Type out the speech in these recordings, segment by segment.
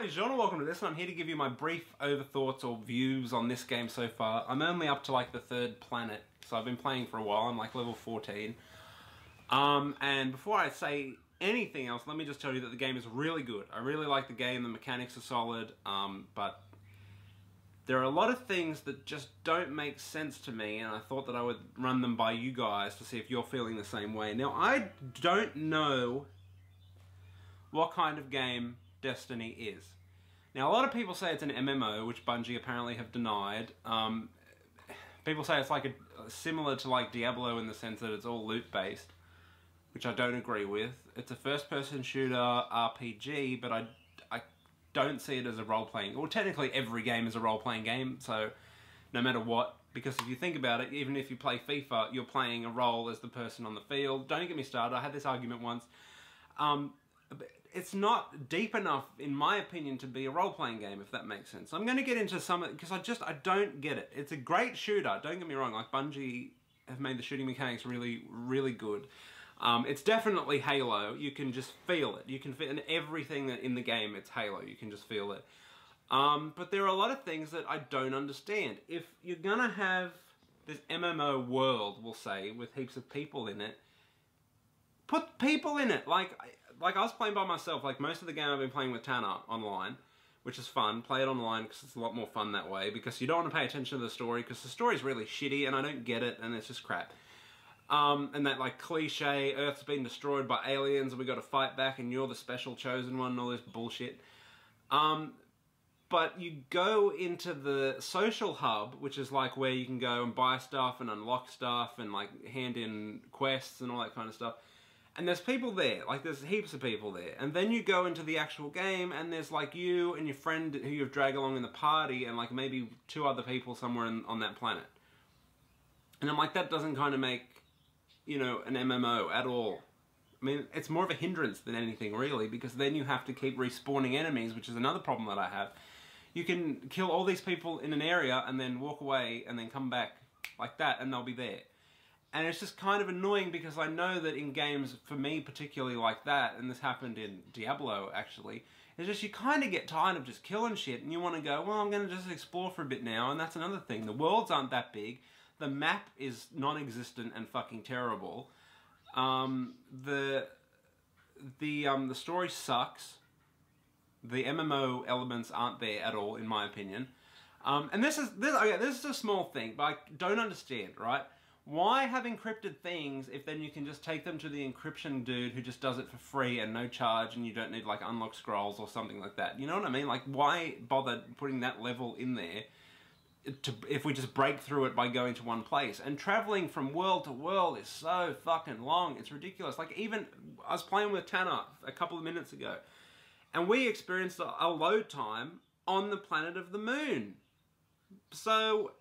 Hello, Jean, and welcome to this, and I'm here to give you my brief overthoughts or views on this game so far. I'm only up to like the 3rd planet, so I've been playing for a while. I'm like level 14. And before I say anything else, let me just tell you that the game is really good. I really like the game, the mechanics are solid, but there are a lot of things that just don't make sense to me, and I thought that I would run them by you guys to see if you're feeling the same way. Now, I don't know what kind of game Destiny is. Now, a lot of people say it's an MMO, which Bungie apparently have denied. People say it's like similar to like Diablo in the sense that it's all loot-based, which I don't agree with. It's a first-person shooter RPG, but I don't see it as a role-playing... Well, technically every game is a role-playing game, so no matter what. Because if you think about it, even if you play FIFA, you're playing a role as the person on the field. Don't get me started, I had this argument once. It's not deep enough, in my opinion, to be a role-playing game, if that makes sense. I'm going to get into some, because I don't get it. It's a great shooter, don't get me wrong, like Bungie have made the shooting mechanics really, really good. It's definitely Halo, you can just feel it. You can feel in everything that in the game, it's Halo, you can just feel it. But there are a lot of things that I don't understand. If you're going to have this MMO world, we'll say, with heaps of people in it, put people in it. Like I was playing by myself. Like most of the game I've been playing with Tanner online, which is fun. Play it online because it's a lot more fun that way, because you don't want to pay attention to the story because the story's really shitty and I don't get it and it's just crap. And that like cliche, Earth's been destroyed by aliens and we got to fight back and you're the special chosen one and all this bullshit. But you go into the social hub, which is like where you can go and buy stuff and unlock stuff and like hand in quests and all that kind of stuff. And there's people there, like there's heaps of people there. And then you go into the actual game and there's like you and your friend who you've dragged along in the party and like maybe 2 other people somewhere on that planet. And I'm like, that doesn't kind of make, you know, an MMO at all. I mean, it's more of a hindrance than anything really, because then you have to keep respawning enemies, which is another problem that I have. You can kill all these people in an area and then walk away and then come back like that and they'll be there. And it's just kind of annoying because I know that in games, for me particularly like that, and this happened in Diablo actually, it's just you kind of get tired of just killing shit and you want to go, well, I'm going to just explore for a bit now, and that's another thing. The worlds aren't that big, the map is non-existent and fucking terrible, the story sucks, the MMO elements aren't there at all in my opinion, and this is a small thing, but I don't understand, right? Why have encrypted things if then you can just take them to the encryption dude who just does it for free and no charge and you don't need like unlock scrolls or something like that? You know what I mean? Like why bother putting that level in there if we just break through it by going to one place? And traveling from world to world is so fucking long, it's ridiculous. Like even, I was playing with Tanner a couple of minutes ago and we experienced a load time on the planet of the moon. So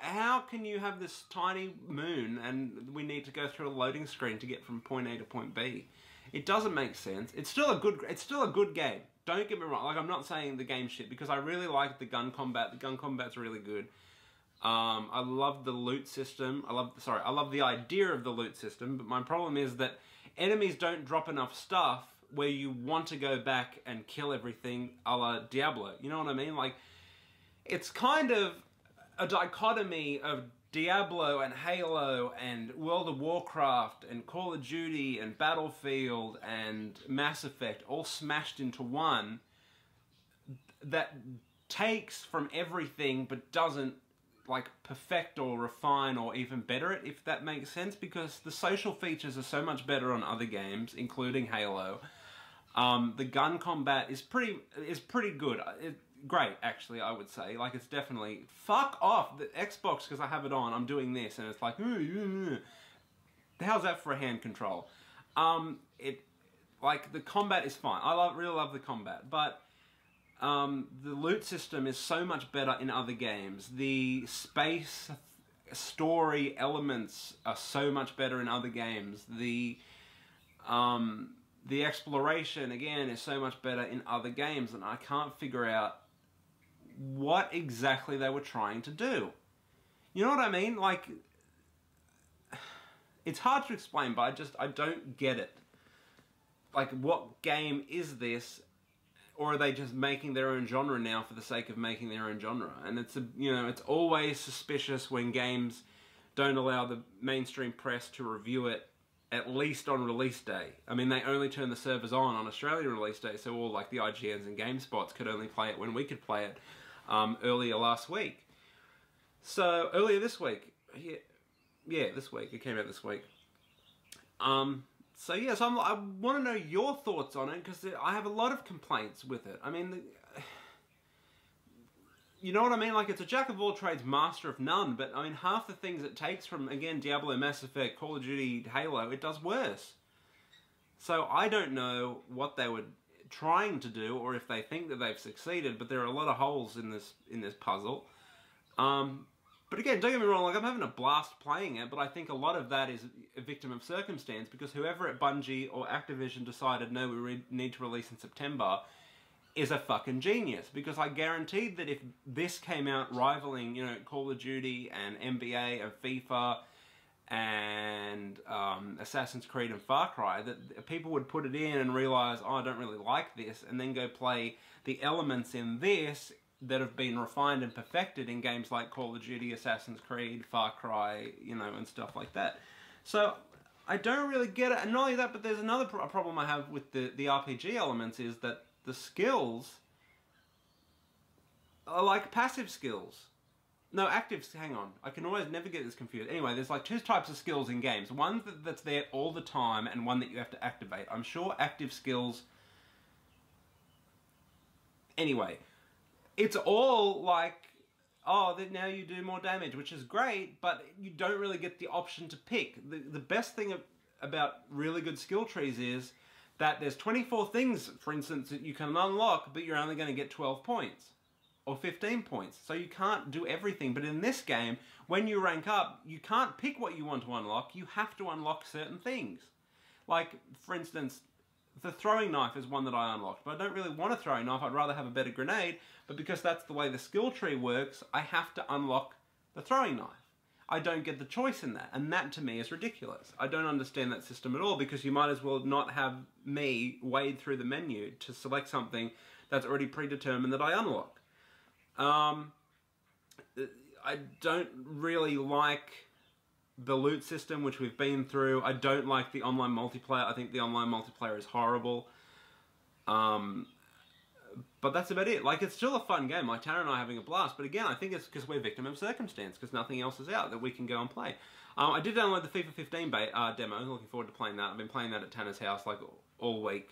how can you have this tiny moon and we need to go through a loading screen to get from point A to point B? It doesn't make sense. It's still a good game. Don't get me wrong. Like I'm not saying the game's shit because I really like the gun combat. The gun combat's really good. I love the loot system. I love the idea of the loot system, but my problem is that enemies don't drop enough stuff where you want to go back and kill everything a la Diablo. You know what I mean? Like it's kind of a dichotomy of Diablo and Halo and World of Warcraft and Call of Duty and Battlefield and Mass Effect all smashed into one that takes from everything but doesn't like perfect or refine or even better it, if that makes sense, because the social features are so much better on other games, including Halo. The gun combat is pretty good. Great, actually, I would say. Like, it's definitely... Fuck off! The Xbox, because I have it on, I'm doing this, and it's like... How's that for a hand control? Like, the combat is fine. I really love the combat, but... the loot system is so much better in other games. The space story elements are so much better in other games. The exploration, again, is so much better in other games, and I can't figure out what exactly they were trying to do. You know what I mean? Like, it's hard to explain, but I don't get it. Like, what game is this? or are they just making their own genre now for the sake of making their own genre? And it's it's always suspicious when games don't allow the mainstream press to review it at least on release day. I mean, they only turn the servers on Australian release day, so all like the IGNs and GameSpots could only play it when we could play it earlier last week. So earlier this week, yeah, this week it came out this week. So yes, I want to know your thoughts on it, because I have a lot of complaints with it. I mean, you know what I mean? Like, it's a jack of all trades, master of none, but I mean, half the things it takes from, again, Diablo, Mass Effect, Call of Duty, Halo, it does worse. So I don't know what they were trying to do, or if they think that they've succeeded, but there are a lot of holes in this puzzle. But again, don't get me wrong, like, I'm having a blast playing it, but I think a lot of that is a victim of circumstance, because whoever at Bungie or Activision decided, no, we need to release in September, is a fucking genius. Because I guaranteed that if this came out rivaling, Call of Duty and NBA and FIFA and Assassin's Creed and Far Cry, that people would put it in and realise, oh, I don't really like this, and then go play the elements in this that have been refined and perfected in games like Call of Duty, Assassin's Creed, Far Cry, and stuff like that. So I don't really get it. And not only that, but there's another problem I have with the RPG elements, is that the skills are like passive skills. No, active, hang on. I can always never get this confused. Anyway, there's like two types of skills in games. One that's there all the time, and one that you have to activate. I'm sure active skills... Anyway, it's all like, oh, that now you do more damage, which is great, but you don't really get the option to pick. The best thing about really good skill trees is that there's 24 things, for instance, that you can unlock, but you're only going to get 12 points or 15 points. So you can't do everything. But in this game, when you rank up, you can't pick what you want to unlock. You have to unlock certain things. Like, for instance, the throwing knife is one that I unlocked, but I don't really want a throwing knife. I'd rather have a better grenade, but because that's the way the skill tree works, I have to unlock the throwing knife. I don't get the choice in that, and that to me is ridiculous. I don't understand that system at all, because you might as well not have me wade through the menu to select something that's already predetermined that I unlock. I don't really like the loot system, which we've been through. I don't like the online multiplayer. I think the online multiplayer is horrible. But that's about it. Like, it's still a fun game. Like, Tara and I are having a blast. But again, I think it's because we're victim of circumstance, because nothing else is out that we can go and play. I did download the FIFA 15 demo. I'm looking forward to playing that. I've been playing that at Tanner's house, like, all week.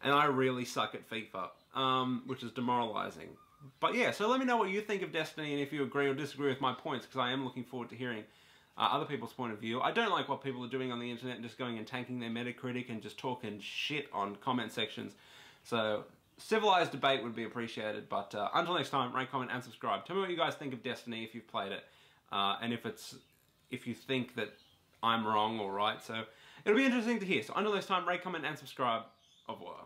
And I really suck at FIFA, which is demoralising. But yeah, so let me know what you think of Destiny, and if you agree or disagree with my points, because I am looking forward to hearing other people's point of view. I don't like what people are doing on the internet and just going and tanking their Metacritic and just talking shit on comment sections. So civilized debate would be appreciated. But until next time, rate, comment, and subscribe. Tell me what you guys think of Destiny if you've played it, and if you think that I'm wrong or right. So it'll be interesting to hear. So until next time, rate, comment, and subscribe. Au revoir.